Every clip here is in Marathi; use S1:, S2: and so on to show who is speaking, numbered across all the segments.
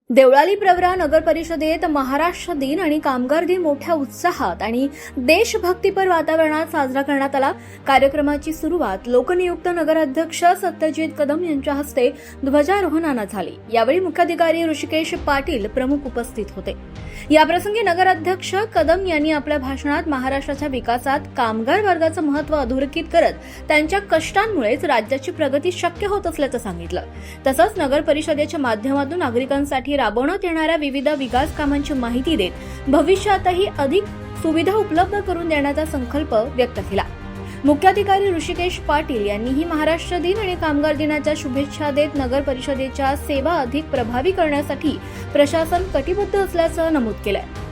S1: देवळाली प्रवरा नगर परिषदेत महाराष्ट्र दिन आणि कामगार दिन मोठ्या उत्साहात आणि देशभक्तीपर वातावरणात साजरा करण्यात आला। कार्यक्रमाची सुरुवात लोकनियुक्त नगराध्यक्ष सत्यजित कदम यांच्या हस्ते ध्वजारोहणाने झाली। यावेळी मुख्याधिकारी ऋषिकेश पाटील प्रमुख उपस्थित होते। याप्रसंगी नगराध्यक्ष कदम यांनी आपल्या भाषणात महाराष्ट्राच्या विकासात कामगार वर्गाचे महत्त्व अधोरेखित करत त्यांच्या कष्टांमुळेच राज्याची प्रगती शक्य होत असल्याचं सांगितलं। तसंच नगर परिषदेच्या माध्यमातून नागरिकांसाठी राबवण्यात येणाऱ्या विविध विकास कामांची माहिती देत भविष्यातही अधिक सुविधा उपलब्ध करून देण्याचा संकल्प व्यक्त केला। मुख्याधिकारी ऋषिकेश पाटील यांनीही महाराष्ट्र दिन आणि कामगार दिनाच्या शुभेच्छा देत नगर परिषदेच्या सेवा अधिक प्रभावी करण्यासाठी प्रशासन कटिबद्ध असल्याचं नमूद केलंय।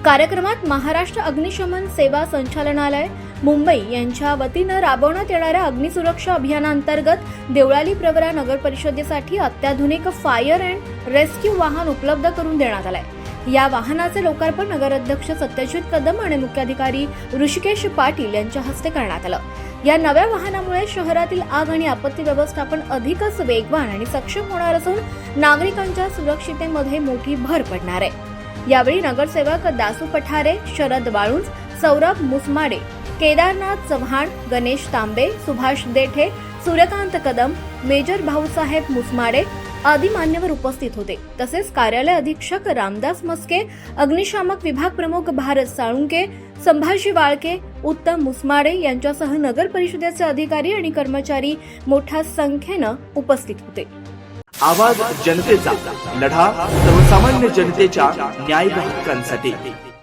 S1: कार्यक्रमात महाराष्ट्र अग्निशमन सेवा संचालनालय मुंबई यांच्या वतीनं राबवण्यात येणाऱ्या अग्निसुरक्षा अभियानांतर्गत देवळाली प्रवरा नगर परिषदेसाठी अत्याधुनिक फायर अँड रेस्क्यू वाहन उपलब्ध करून देण्यात आलंय। या वाहनाचे लोकार्पण नगराध्यक्ष सत्यजित कदम आणि मुख्याधिकारी ऋषिकेश पाटील यांच्या हस्ते करण्यात आलं। या नव्या वाहनामुळे शहरातील आग आणि आपत्ती व्यवस्थापन अधिकच वेगवान आणि सक्षम होणार असून नागरिकांच्या सुरक्षिततेमध्ये मोठी भर पडणार आहे। यावेळी नगरसेवक दासू पठारे, शरद वाळुंज, सौरभ मुसमाडे, केदारनाथ चव्हाण, गणेश तांबे, सुभाष देठे, सूर्यकांत कदम, मेजर भाऊसाहेब मुसमाडे आदी मान्यवर उपस्थित होते। तसेच कार्यालय अधीक्षक रामदास मस्के, अग्निशामक विभाग प्रमुख भारत साळुंके, संभाजी वाळके, उत्तम मुसमाडे यांच्यासह नगर परिषदेचे अधिकारी आणि कर्मचारी मोठ्या संख्येने उपस्थित होते।
S2: आवाज जनतेचा, लढा सर्वसामान्य जनतेच्या न्याय हक्कांसाठी।